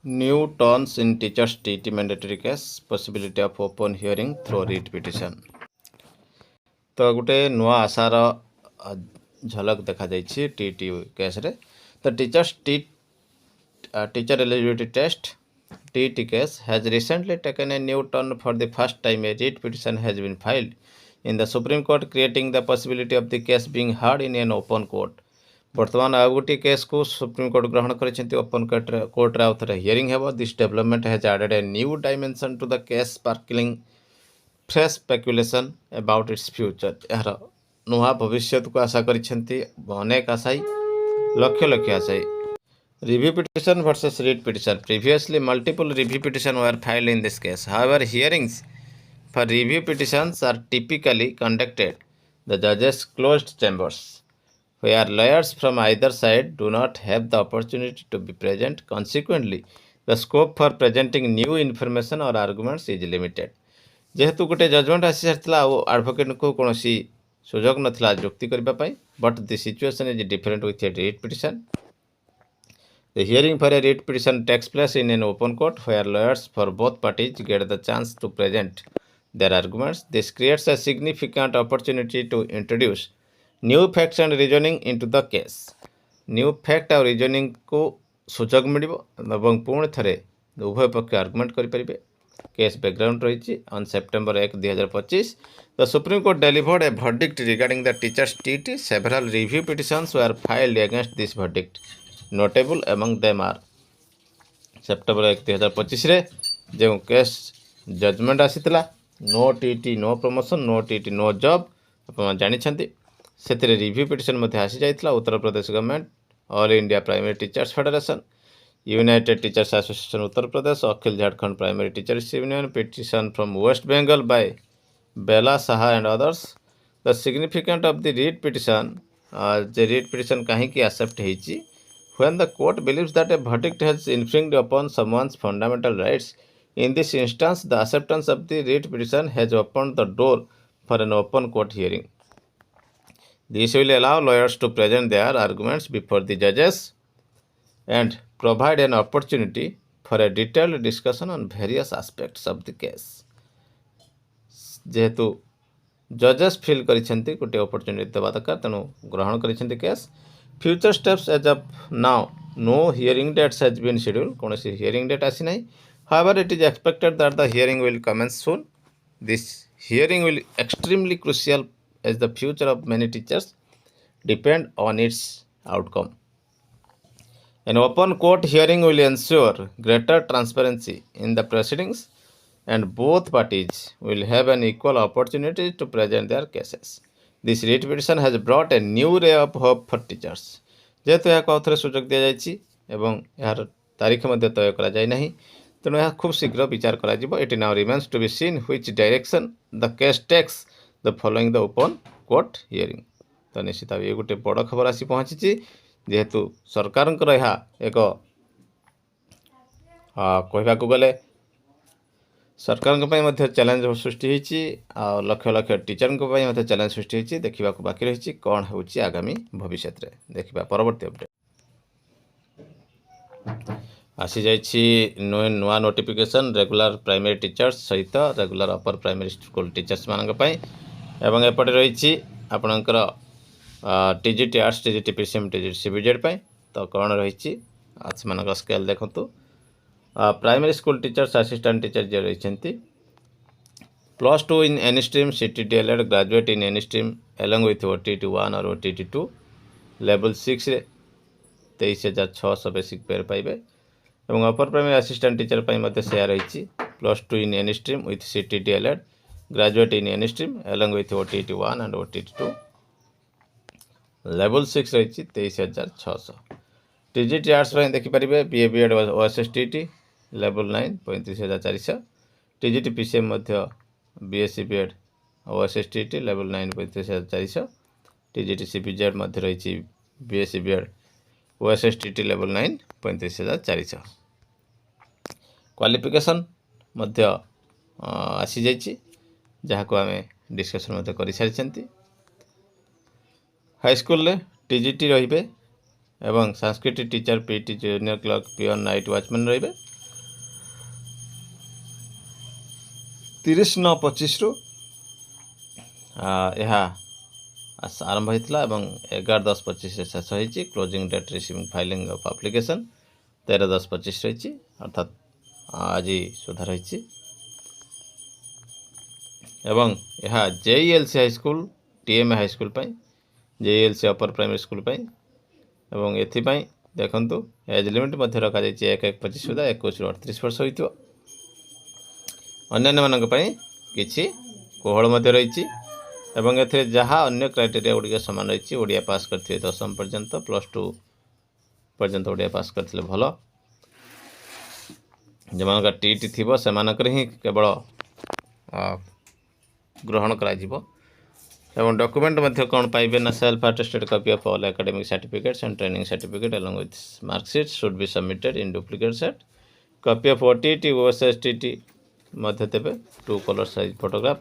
New turns in teachers TT mandatory case, possibility of open hearing through writ petition. तो गोटे नुआ आशार झलक देखा जाइए टीटी केस रे the teachers teacher eligibility test TT case has recently taken a new turn. For the first time, a writ petition has been filed in the Supreme Court, creating the possibility of the case being heard in an open court. बर्तमान आउ गोटे case को supreme court ग्रहण कर open court आउ थे hearing हेबो. This development has added a new dimension to the case, sparkling fresh speculation about its future. यार नुआ भविष्य को आशा करेक आशायी लक्ष लक्ष आशायी. Review petition versus writ petition. Previously, multiple review petitions were filed in this case. However, hearings for review petitions are typically conducted the judge's closed chambers, where lawyers from either side do not have the opportunity to be present. Consequently, the scope for presenting new information or arguments is limited. जेहेतु गोटे judgement आसी सारी advocate को कौन सुजोग नाला जुक्ति करने, but the situation is different with A writ petition. The hearing for a writ petition takes place in an open court, where lawyers for both parties get the chance to present their arguments. This creates a significant opportunity to introduce new facts and reasoning into the case. New fact और reasoning को सुजोग मिलिबो एवं पुणी थरे उभय पक्ष argument करें. Case background रही. On September 1, 2025, the Supreme Court delivered a verdict regarding the teachers TT. Several review petitions were filed against this verdict. Notable among them are September 1, 2025 रे जो केस जजमेंट आसीला no TT no promotion no TT no job आप जानी से review petition आसी जाइए. Uttar Pradesh government, all India primary teachers federation, united teachers association Uttar Pradesh, Akhil Jharkhand primary teachers union, petition from West Bengal by Bela Saha and others. The significant of the writ petition, जे writ petition कहीं accept होती when the court believes that a verdict has infringed upon someone's fundamental rights. In this instance, the acceptance of the writ petition has opened the door for an open court hearing. This will allow lawyers to present their arguments before the judges and provide an opportunity for a detailed discussion on various aspects of the case. जेहेतु जजेस fill करिसेंती गोटे opportunity देवा दरकार, तेणु ग्रहण करिसेंती case. Future steps as of now, no hearing dates has been scheduled. कौन सी hearing date आसी नहीं. However, it is expected that the hearing will commence soon. This hearing will extremely crucial as the future of many teachers depend on its outcome. An open court hearing will ensure greater transparency in the proceedings, and both parties will have an equal opportunity to present their cases. This writ petition has brought a new ray of hope for teachers. जेहेतु यह आउ थे सुजोग दि जाए यार तारीख तय कराना, तेणु यह खूब शीघ्र विचार कर. It now remains to be seen which direction the case takes the following the open court hearing. तो निश्चित भाव ये गोटे बड़ खबर आसी पहुँची, जेहेतु सरकार यह एक कहवाक गले सरकार चैलेंज सृष्टि होती, लक्ष लक्ष टीचर चैलेंज सृष्टि होती. देखा बाकी रही कौन हो आगामी भविष्य में. देखा परवर्ती अपडेट आसी जाइए. नुआ नोटिफिकेशन रेगुलर प्राइमरी टीचर्स सहित रेगुलर अपर प्राइमरी स्कूल टीचर्स मानी एवं एपटे रही आपणकर TGT arts, TGT PCM, TGT CBZ. तो कौन रही स्केल देखु. Primary school teachers assistant teacher जो रही +2 in any stream, CTDLED, graduate in any stream along with OTT1 और OTT2. लेवल 6 रे 23,600 बेसिक पेयर पाइबे. एवं अपर प्राइमरी असिस्टेंट टीचर से रही +2 in any stream with CTDLED, graduate in any stream along with OTT1 and OTT2. Level 6 रही 23,600. TGT arts देखिपारे BA BEd OSSTT level 9 35,400. TGT PCM BSc BEd OSSTT level 9 35,400. TGT CBZ रही BSc BEd OSSTT level 9 35,400. Qualification आसी जाइए जहाँ को आम discussion कर सारी. हाईस्कल टीजीटी रे एवं Sanskrit teacher, PT, junior clerk, peon, night watchman रे. 30/9/25 ଏହା आरंभ होता है 11/10/25 शेष होती। Closing date receiving filing of application 13/10/25 रही अर्थात आज सुधा रही। एवं यह JELC high school TMA high school JELC upper primary school एवं एपाई देखु एज लिमिट रखा 1/1/25 सुधा 21 ରୁ 38 वर्ष हो। अन्य मानक किसी कोहल रही एवं ए जहाँ अन्य क्राइटेरिया गुड़िक सामान रही। ओडिया पास करते 10वीं पर्यंत +2 पर्यंत ओडिया पास करते भल। जो मान TET थी से ही केवल ग्रहण कर डॉक्यूमेंट कौन पाइबे ना self attested copy of all academic certificates and training certificate along with marksheet should be submitted in duplicate set. Copy of OTT OSS TT मध्य देवे 2 colour size photograph.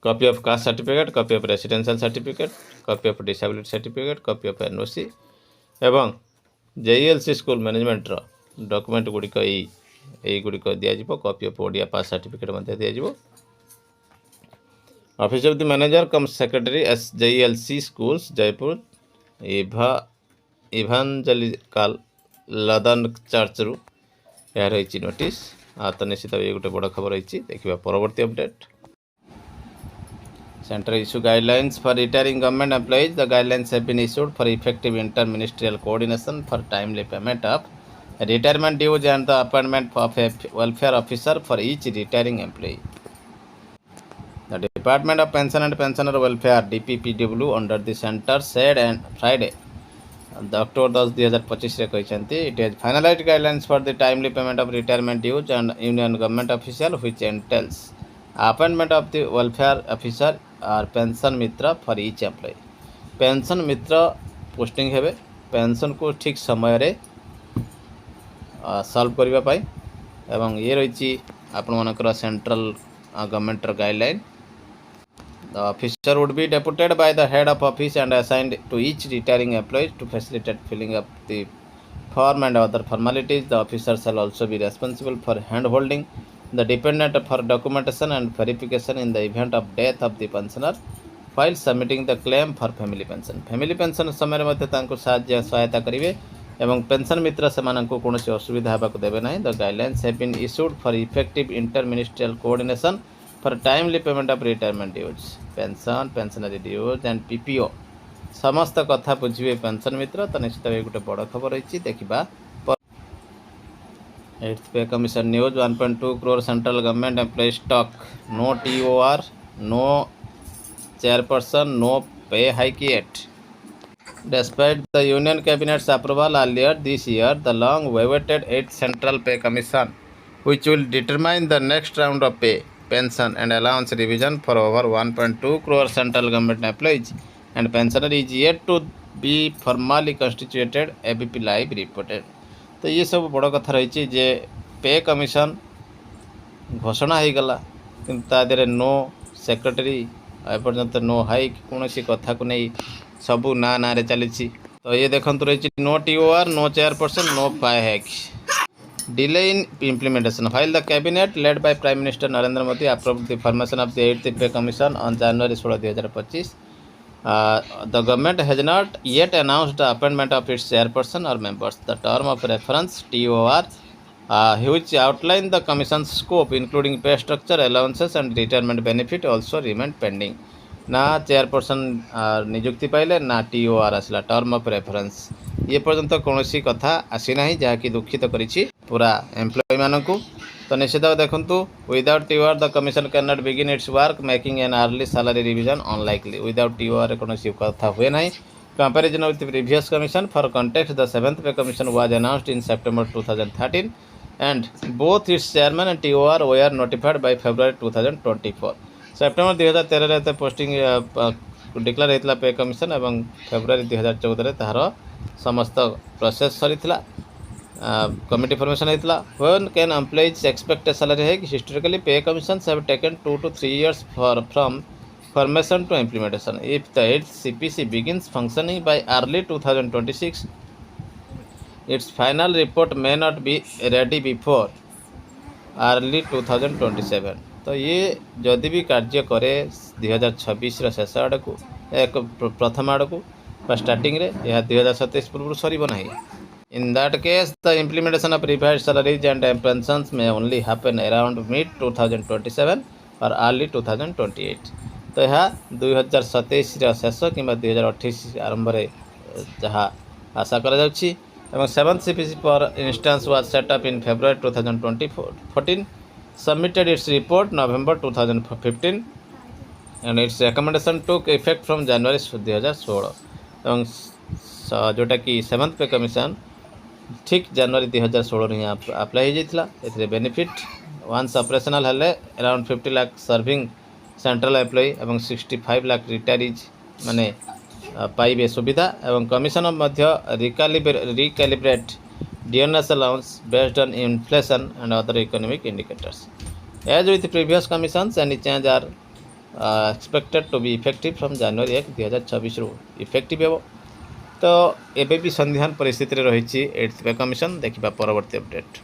Copy of caste certificate, copy of residential certificate, copy of disability certificate, copy of NOC एवं JELC school management document गुड़िक गुड़िक दिज्व। Copy of Odia pass certificate दिज्व। Office of the manager cum secretary JELC schools Jaipur इभांजलिकल लदन church रु यह रही notice. तो निश्चित ये गोटे बड़ खबर रही। देखिए परवर्ती update. Center issue guidelines for retiring government employees. The guidelines have been issued for effective inter-ministerial coordination for timely payment of retirement dues and the appointment of a welfare officer for each retiring employee. The Department of Pension and Pensioner Welfare DPPW under the center said on Friday, October 10, 2025 it has finalized guidelines for the timely payment of retirement dues and union government official, which entails appointment of the welfare officer और pension Mitra for each employ. Pension Mitra posting हेबे pension को ठीक समय रे solve करबा पाई एवं ये रही आपण मानकर central government guideline. The officer would be deputed by the head of office and assigned to each retiring employee to facilitate filling up the form and other formalities. The officer shall also be responsible for hand holding the dependent for documentation and verification in the event of death of the pensioner while submitting the claim for family pension। family pension समय मध्य तांको सहायता करिवे एवं pension मित्र सेमानंको कोनोसी असुविधा हेबाक देबे नाही। The guidelines have been issued for effective inter ministerial coordination for timely payment of retirement dues pension pensionary dues and PPO समस्त कथा बुझिवे पेंशन मित्र। तो निश्चित भाव गोटे बड़ खबर रही। देखिबा 8th pay commission news 1.2 crore central government employee stock no TOR no chairperson no pay hike yet despite the union cabinet's approval earlier this year। The long awaited 8th central pay commission which will determine the next round of pay pension and allowance revision for over 1.2 crore central government employees and pensioners is yet to be formally constituted, ABP Live reported। तो ये सब बड़ कथा रही जे पे commission घोषणा हो गला किंतु तादेह नो सेक्रेटरी एपर्यंत नो हाइक कौन कथा को नहीं सबू ना ना रे चली। तो ये देखु रही no TOR no chairperson no pay hike delay in implementation while the cabinet led by Prime Minister Narendra Modi approved the formation of the 8th pay commission on January 16, 2025। the government has not yet announced the appointment of its chairperson or members। The term of reference TOR which outline the commission's scope including pay structure, allowances and retirement benefit also remain pending। ना chairperson नियुक्ति पाइले ना TOR आसला term of reference ये पर्यंत कौन कथा आसी ना जहाँकि दुखित करी पूरा एम्प्लॉय मानू। तो निश्चित देखु without TOR the commission can not begin it's work making an early salary revision unlikely. Without TOR कौन कथा हुए ना comparison with previous commission for context the 7th पे commission was announced in September 2013 and both its chairman and TOR were notified by February 2024। September 2013 posting declare होता पे commission और February 2014 तार समस्त प्रोसेस सरी कमिटी फॉर्मेशन होता। When can employees expect a salary hike historically pay commissions have taken 2 to 3 years from formation to implementation. If the 8th CPC begins functioning by early 2026 its final report may not be ready before early 2027। तो ये जदि भी कार्य करे 2026 शेष आड़ को एक प्रथम आड़ को स्टार्टिंग रे यह 2027 पूर्व सर ना। In that case, the implementation of revised salaries and pensions may only happen around mid 2027 or early 2028। तो यह 2027 शेष कि 2028 आरंभ जहाँ आशा करा seventh CPC for instance was set up in February 2014, submitted its report November 2015 and its recommendation took effect from January 2016 एवं जोटा कि सेवेंथ पे कमिशन ठीक जनवरी 2016 ही अप्लाई होता है। बेनिफिट वन्स ऑपरेशनल हेले around 50 lakh serving central employee और 65 लाख रिटायरीज माने पाइबे सुविधा एवं commission recalibrate DNS allowance based on inflation and other economic indicators. As with previous commissions any change are expected to be effective from January 1 2026 रु effective हो। तो एबे भी संदिहान परिस्थिति रही 8th पे कमिशन। देखा परवर्ती अपडेट।